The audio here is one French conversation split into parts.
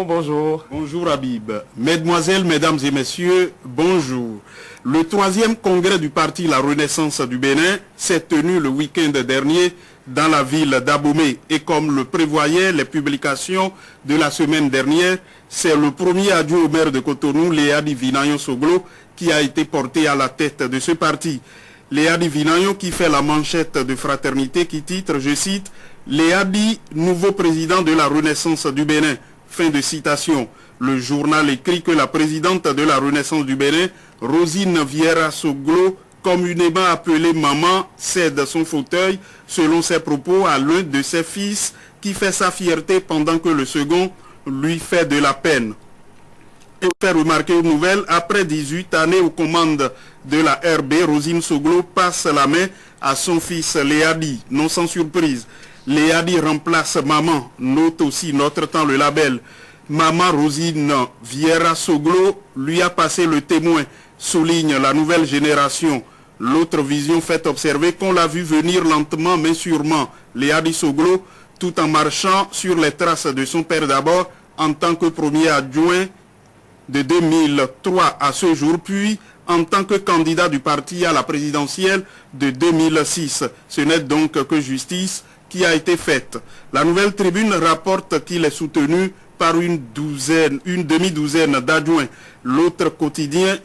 Bonjour. Bonjour Habib. Mesdemoiselles, mesdames et messieurs, bonjour. Le troisième congrès du parti La Renaissance du Bénin s'est tenu le week-end dernier dans la ville d'Abomey. Et comme le prévoyaient les publications de la semaine dernière, c'est le premier adjoint au maire de Cotonou, Léadi Vinayon Soglo, qui a été porté à la tête de ce parti. Léadi Vinayon qui fait la manchette de Fraternité qui titre, je cite, Léadi, nouveau président de la Renaissance du Bénin. Fin de citation. Le journal écrit que la présidente de la Renaissance du Bénin, Rosine Vieira Soglo, communément appelée Maman, cède son fauteuil, selon ses propos, à l'un de ses fils qui fait sa fierté pendant que le second lui fait de la peine. Et faire remarquer une nouvelle, après 18 années aux commandes de la RB, Rosine Soglo passe la main à son fils Léadi, non sans surprise. Léadi remplace Maman, note aussi Notre Temps le label. Maman Rosine Vieira Soglo lui a passé le témoin, souligne la nouvelle génération. L'autre vision fait observer qu'on l'a vu venir lentement mais sûrement, Léadi Soglo, tout en marchant sur les traces de son père d'abord en tant que premier adjoint de 2003 à ce jour, puis en tant que candidat du parti à la présidentielle de 2006. Ce n'est donc que justice qui a été faite. La Nouvelle Tribune rapporte qu'il est soutenu par une demi-douzaine d'adjoints. L'autre quotidien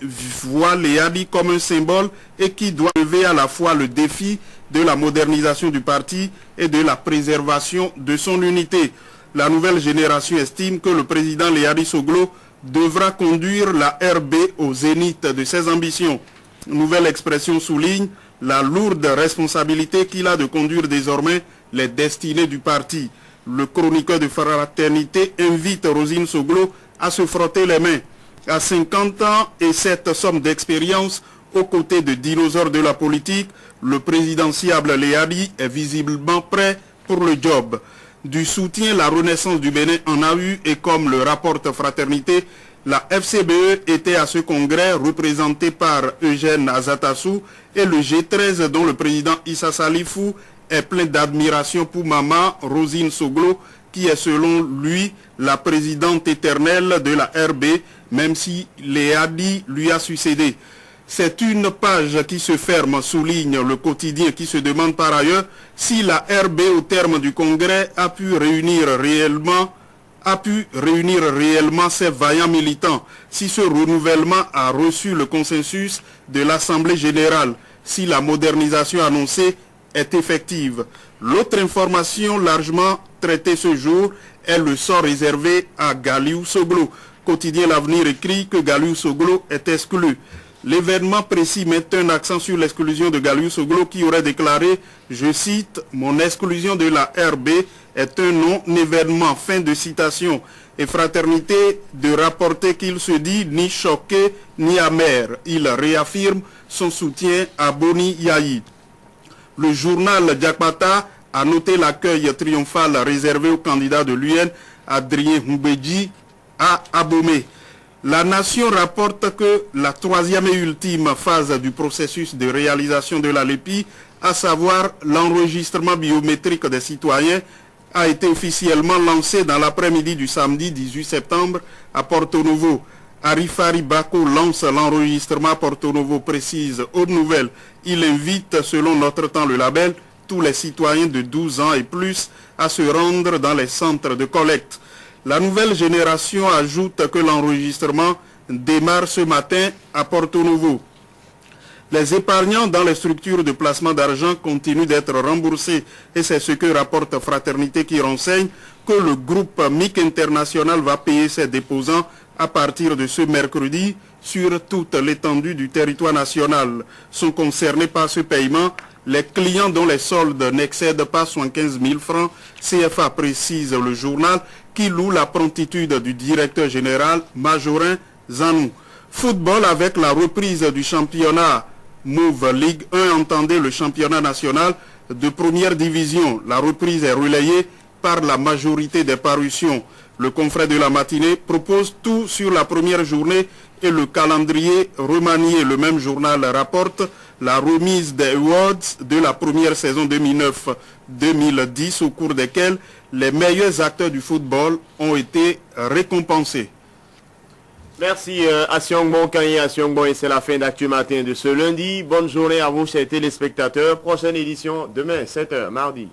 voit Léadi comme un symbole et qui doit lever à la fois le défi de la modernisation du parti et de la préservation de son unité. La nouvelle génération estime que le président Léadi Soglo devra conduire la RB au zénith de ses ambitions. Nouvelle expression souligne la lourde responsabilité qu'il a de conduire désormais les destinées du parti. Le chroniqueur de Fraternité invite Rosine Soglo à se frotter les mains. À 50 ans et cette somme d'expérience aux côtés de dinosaures de la politique, le présidentiable Léadi est visiblement prêt pour le job. Du soutien, la Renaissance du Bénin en a eu et comme le rapporte Fraternité, la FCBE était à ce congrès représenté par Eugène Azatassou et le G13 dont le président Issa Salifou est plein d'admiration pour Maman Rosine Soglo qui est selon lui la présidente éternelle de la RB même si Léadi lui a succédé. C'est une page qui se ferme, souligne le quotidien qui se demande par ailleurs si la RB au terme du congrès a pu réunir réellement ces vaillants militants, si ce renouvellement a reçu le consensus de l'Assemblée générale, si la modernisation annoncée est effective. L'autre information largement traitée ce jour est le sort réservé à Galiou Soglo. Quotidien L'Avenir écrit que Galiou Soglo est exclu. L'événement précis met un accent sur l'exclusion de Galiou Soglo qui aurait déclaré, je cite, « Mon exclusion de la RB est un non-événement », fin de citation. Et Fraternité de rapporter qu'il se dit ni choqué ni amer. Il réaffirme son soutien à Boni Yahi. Le journal Diakmata a noté l'accueil triomphal réservé au candidat de l'UN, Adrien Mbedji, à Abomey. La Nation rapporte que la troisième et ultime phase du processus de réalisation de la LEPI, à savoir l'enregistrement biométrique des citoyens, a été officiellement lancée dans l'après-midi du samedi 18 septembre à Porto Novo. Arifari Bako lance l'enregistrement à Porto Novo, précise Haute Nouvelle. Il invite, selon Notre Temps le label, tous les citoyens de 12 ans et plus à se rendre dans les centres de collecte. La nouvelle génération ajoute que l'enregistrement démarre ce matin à Porto Novo. Les épargnants dans les structures de placement d'argent continuent d'être remboursés et c'est ce que rapporte Fraternité qui renseigne que le groupe MIC International va payer ses déposants à partir de ce mercredi sur toute l'étendue du territoire national. Sont concernés par ce paiement les clients dont les soldes n'excèdent pas 75 000 francs CFA, précise le journal, qui loue la promptitude du directeur général Majorin Zanou. Football avec la reprise du championnat Move Ligue 1 entendait le championnat national de première division. La reprise est relayée par la majorité des parutions. Le confrère de la matinée propose tout sur la première journée et le calendrier remanié. Le même journal rapporte la remise des awards de la première saison 2009-2010 au cours desquels les meilleurs acteurs du football ont été récompensés. Merci Asyongbo Kanye Asyongbo, et c'est la fin d'Actu Matin de ce lundi. Bonne journée à vous chers téléspectateurs. Prochaine édition demain 7h mardi.